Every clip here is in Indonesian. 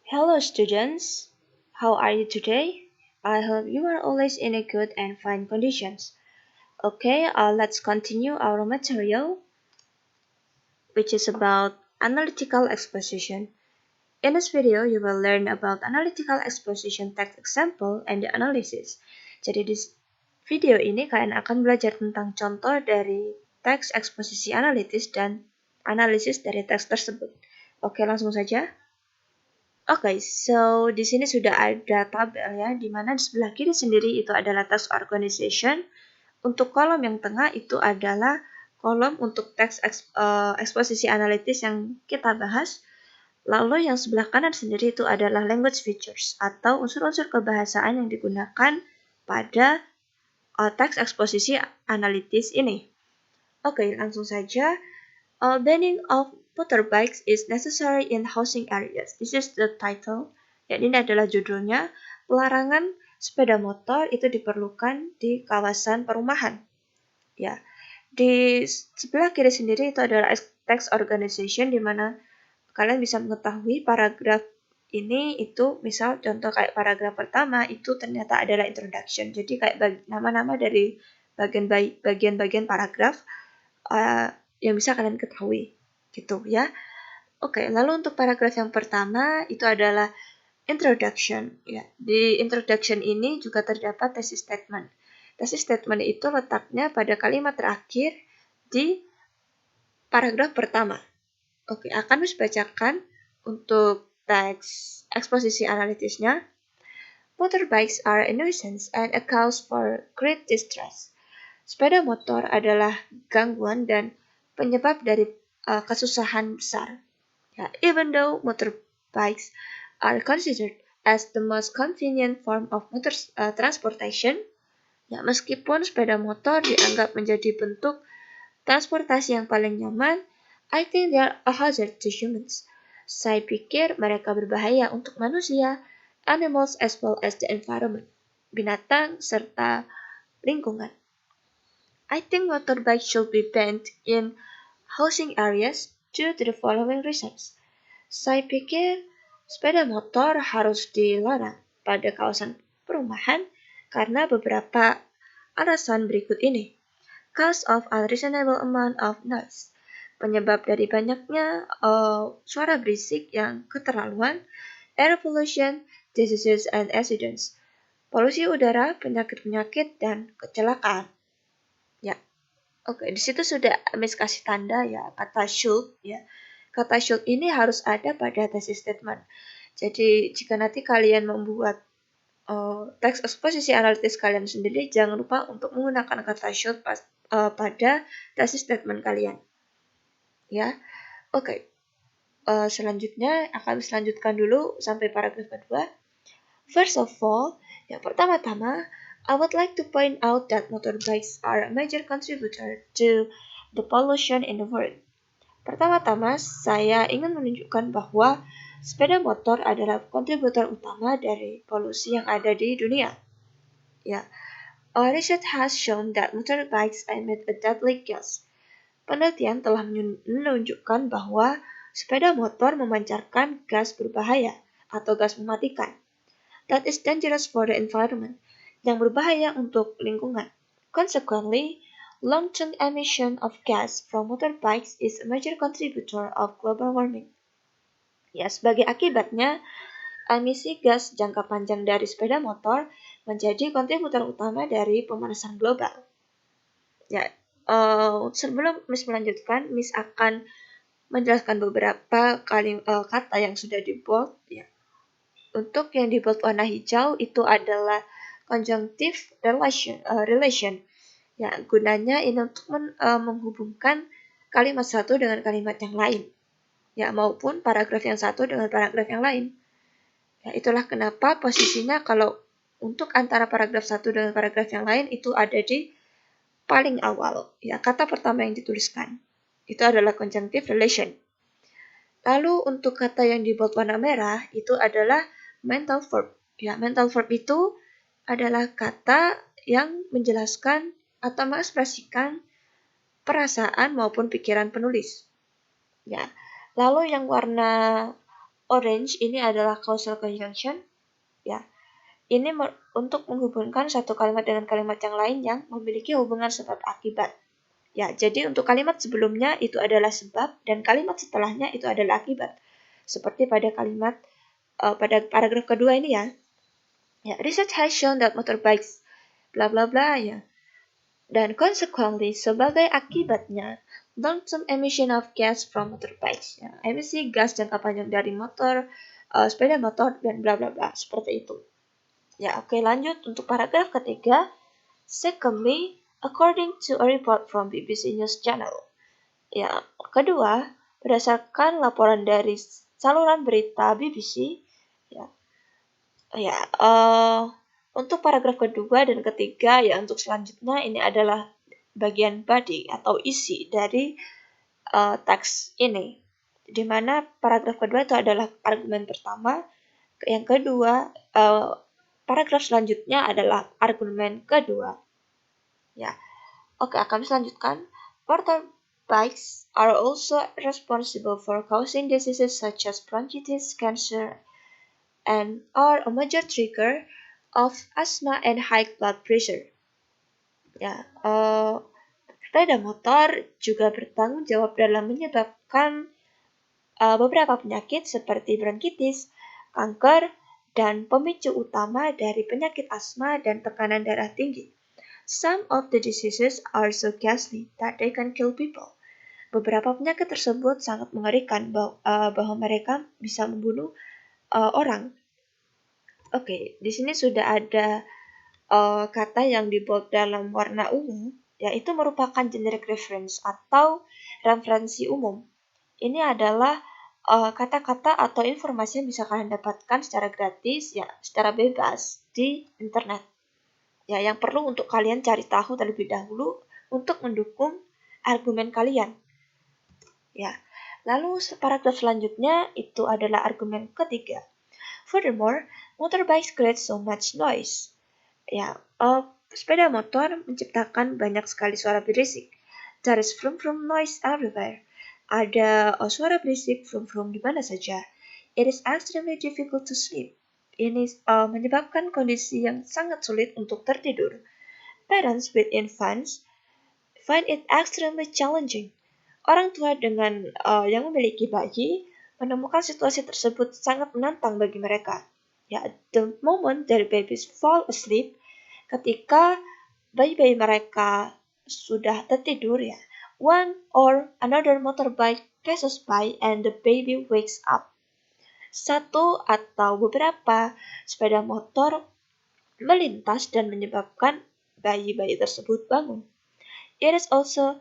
Hello students, how are you today? I hope you are always in a good and fine conditions. Okay, let's continue our material, which is about analytical exposition. In this video, you will learn about analytical exposition text example and the analysis. Jadi di video ini kalian akan belajar tentang contoh dari teks eksposisi analitis dan analisis dari teks tersebut. Oke, langsung saja. Oke, so di sini sudah ada tabel ya, di mana di sebelah kiri sendiri itu adalah task organization. Untuk kolom yang tengah itu adalah kolom untuk teks eksposisi analitis yang kita bahas. Lalu yang sebelah kanan sendiri itu adalah language features atau unsur-unsur kebahasaan yang digunakan pada teks eksposisi analitis ini. Oke, langsung saja. Banning of motorbikes is necessary in housing areas. This is the title. Ya, ini adalah judulnya. Pelarangan sepeda motor itu diperlukan di kawasan perumahan. Ya, di sebelah kiri sendiri itu adalah text organization, di mana kalian bisa mengetahui paragraf ini itu misal contoh kayak paragraf pertama itu ternyata adalah introduction. Jadi kayak nama-nama dari bagian-bagian paragraf yang bisa kalian ketahui gitu ya. Oke, lalu untuk paragraf yang pertama itu adalah introduction ya. Di introduction ini juga terdapat thesis statement. Thesis statement itu letaknya pada kalimat terakhir di paragraf pertama. Oke, akan bacakan untuk teks eksposisi analitisnya. Motorbikes are a nuisance and a cause for great distress. Sepeda motor adalah gangguan dan penyebab dari kesusahan besar. Ya, even though motorbikes are considered as the most convenient form of transportation, ya meskipun sepeda motor dianggap menjadi bentuk transportasi yang paling nyaman, I think they are a hazard to humans. Saya pikir mereka berbahaya untuk manusia, animals as well as the environment, binatang serta lingkungan. I think motorbikes should be banned in housing areas due to the following reasons. Saya pikir sepeda motor harus dilarang pada kawasan perumahan karena beberapa alasan berikut ini. Cause of unreasonable amount of noise. Penyebab dari banyaknya suara berisik yang keterlaluan, air pollution, diseases and accidents. Polusi udara, penyakit-penyakit dan kecelakaan. Ya, oke, di situ sudah Miss kasih tanda ya kata should ya. Kata should ini harus ada pada thesis statement. Jadi jika nanti kalian membuat teks eksposisi analitis kalian sendiri, jangan lupa untuk menggunakan kata should pada thesis statement kalian. Ya, oke. Selanjutnya akan selanjutkan dulu sampai paragraf kedua. First of all, yang pertama-tama, I would like to point out that motorbikes are a major contributor to the pollution in the world. Pertama-tama, saya ingin menunjukkan bahwa sepeda motor adalah kontributor utama dari polusi yang ada di dunia. Ya, research has shown that motorbikes emit a deadly gas. Penelitian telah menunjukkan bahwa sepeda motor memancarkan gas berbahaya atau gas mematikan. That is dangerous for the environment, yang berbahaya untuk lingkungan. Consequently, long-term emission of gas from motorbikes is a major contributor of global warming. Ya, sebagai akibatnya, emisi gas jangka panjang dari sepeda motor menjadi kontributor utama dari pemanasan global. Ya, sebelum Miss melanjutkan, Miss akan menjelaskan beberapa kata yang sudah di bold. Ya. Untuk yang di bold warna hijau itu adalah conjunctive relation. Ya, gunanya ini untuk menghubungkan kalimat satu dengan kalimat yang lain. Ya, maupun paragraf yang satu dengan paragraf yang lain. Ya, itulah kenapa posisinya kalau untuk antara paragraf satu dengan paragraf yang lain itu ada di paling awal. Ya, kata pertama yang dituliskan. Itu adalah conjunctive relation. Lalu untuk kata yang di bold warna merah itu adalah mental verb. Ya, mental verb itu adalah kata yang menjelaskan atau mengekspresikan perasaan maupun pikiran penulis. Ya. Lalu yang warna Orange ini adalah causal conjunction, ya. Ini untuk menghubungkan satu kalimat dengan kalimat yang lain yang memiliki hubungan sebab akibat. Ya, jadi untuk kalimat sebelumnya itu adalah sebab dan kalimat setelahnya itu adalah akibat. Seperti pada pada paragraf kedua ini ya. Ya, research has shown that motorbikes bla bla bla ya. Dan consequently, sebagai akibatnya, long-term emission of gas from motorbikes, ya, emisi gas jangka panjang dari sepeda motor, dan bla bla bla, seperti itu. Ya, oke, lanjut untuk paragraf ketiga. Secondly, according to a report from BBC News Channel. Ya, kedua, berdasarkan laporan dari saluran berita BBC, ya, untuk paragraf kedua dan ketiga, ya untuk selanjutnya ini adalah bagian body atau isi dari teks ini, di mana paragraf kedua itu adalah argumen pertama, yang kedua paragraf selanjutnya adalah argumen kedua. Ya, oke, akan selanjutkan. Motorbikes are also responsible for causing diseases such as bronchitis, cancer, and are a major trigger of asthma and high blood pressure. Ya, sepeda motor juga bertanggung jawab dalam menyebabkan beberapa penyakit seperti bronkitis, kanker, dan pemicu utama dari penyakit asma dan tekanan darah tinggi. Some of the diseases are so ghastly that they can kill people. Beberapa penyakit tersebut sangat mengerikan bahwa mereka bisa membunuh orang. Oke, di sini sudah ada kata yang dibold dalam warna ungu, yaitu merupakan generic reference atau referensi umum. Ini adalah kata-kata atau informasi yang bisa kalian dapatkan secara gratis, ya, secara bebas di internet. Ya, yang perlu untuk kalian cari tahu terlebih dahulu untuk mendukung argumen kalian. Ya, lalu paragraf selanjutnya itu adalah argumen ketiga. Furthermore, motorbikes create so much noise. Ya, sepeda motor menciptakan banyak sekali suara berisik. There is vroom noise everywhere. Ada suara berisik vroom di mana saja. It is extremely difficult to sleep. Ini menyebabkan kondisi yang sangat sulit untuk tertidur. Parents with infants find it extremely challenging. Orang tua dengan yang memiliki bayi menemukan situasi tersebut sangat menantang bagi mereka. Ya, the moment their babies fall asleep, ketika bayi-bayi mereka sudah tertidur ya, one or another motorbike passes by and the baby wakes up. Satu atau beberapa sepeda motor melintas dan menyebabkan bayi-bayi tersebut bangun. It is also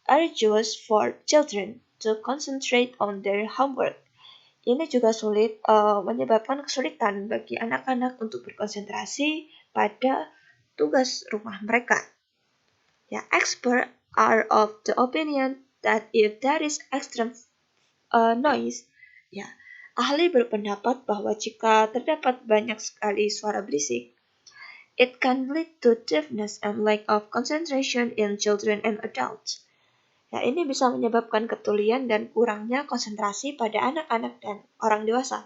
arduous for children to concentrate on their homework. Ini juga menyebabkan kesulitan bagi anak-anak untuk berkonsentrasi pada tugas rumah mereka. Ya, experts are of the opinion that if there is extreme noise, ya, ahli berpendapat bahwa jika terdapat banyak sekali suara berisik, it can lead to deafness and lack of concentration in children and adults. Ya, ini bisa menyebabkan ketulian dan kurangnya konsentrasi pada anak-anak dan orang dewasa.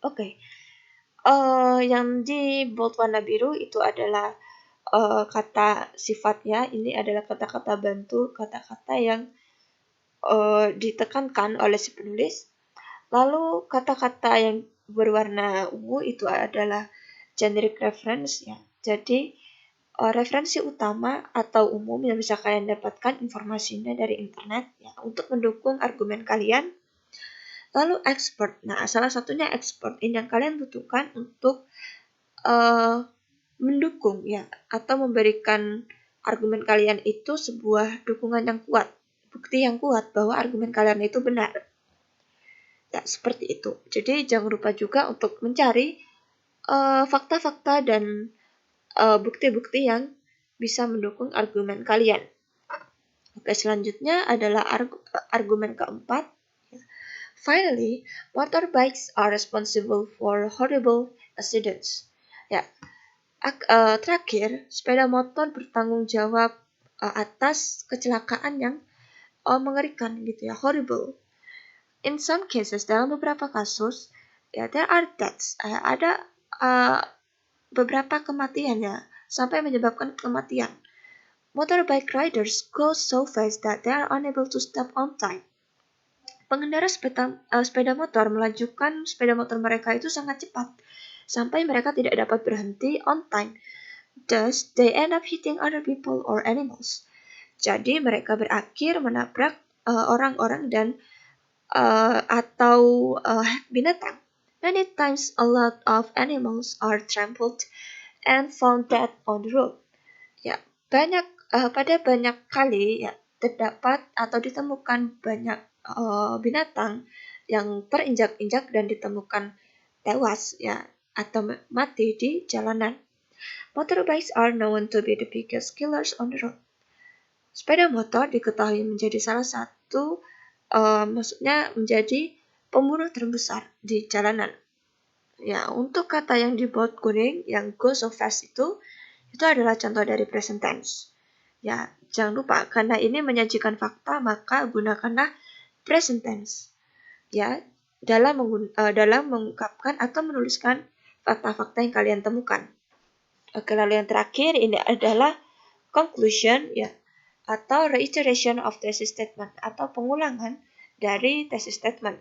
Oke. Yang di bold warna biru itu adalah kata sifatnya. Ini adalah kata-kata bantu, kata-kata yang ditekankan oleh si penulis. Lalu kata-kata yang berwarna ungu itu adalah generic reference ya. Jadi referensi utama atau umum yang bisa kalian dapatkan informasinya dari internet ya untuk mendukung argumen kalian. Lalu expert. Nah, salah satunya expert ini yang kalian butuhkan untuk mendukung ya atau memberikan argumen kalian itu sebuah dukungan yang kuat, bukti yang kuat bahwa argumen kalian itu benar. Ya, seperti itu. Jadi jangan lupa juga untuk mencari fakta-fakta dan bukti-bukti yang bisa mendukung argumen kalian. Oke, selanjutnya adalah argumen keempat. Finally, motorbikes are responsible for horrible accidents. Ya, terakhir, sepeda motor bertanggung jawab atas kecelakaan yang mengerikan gitu ya, horrible. In some cases, dalam beberapa kasus, ya there are deaths. Ada beberapa kematian ya, sampai menyebabkan kematian. Motorbike riders go so fast that they are unable to stop on time. Pengendara sepeda motor melajukan sepeda motor mereka itu sangat cepat, sampai mereka tidak dapat berhenti on time. Thus, they end up hitting other people or animals. Jadi mereka berakhir menabrak orang-orang dan atau binatang. Many times a lot of animals are trampled and found dead on the road. Ya, pada banyak kali ya terdapat atau ditemukan banyak binatang yang terinjak-injak dan ditemukan tewas ya atau mati di jalanan. Motorbikes are known to be the biggest killers on the road. Sepeda motor diketahui menjadi salah satu maksudnya menjadi pembunuh terbesar di jalanan. Ya, untuk kata yang di bold kuning yang go so fast itu adalah contoh dari present tense. Ya, jangan lupa karena ini menyajikan fakta maka gunakanlah present tense. Ya, dalam mengungkapkan atau menuliskan fakta-fakta yang kalian temukan. Oke, lalu yang terakhir ini adalah conclusion ya atau reiteration of thesis statement atau pengulangan dari thesis statement.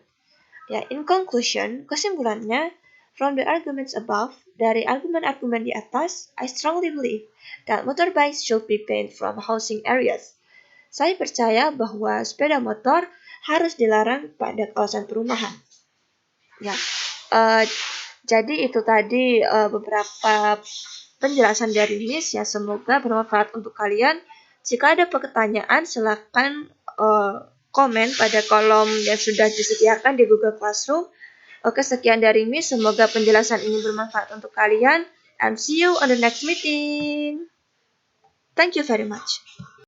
Ya, in conclusion, kesimpulannya, from the arguments above, dari argumen-argumen di atas, I strongly believe that motorbikes should be banned from housing areas. Saya percaya bahwa sepeda motor harus dilarang pada kawasan perumahan. Ya, jadi itu tadi beberapa penjelasan dari Miss ya, semoga bermanfaat untuk kalian. Jika ada pertanyaan, silakan komen pada kolom yang sudah disediakan di Google Classroom. Oke, sekian dari Miss. Semoga penjelasan ini bermanfaat untuk kalian. And see you on the next meeting. Thank you very much.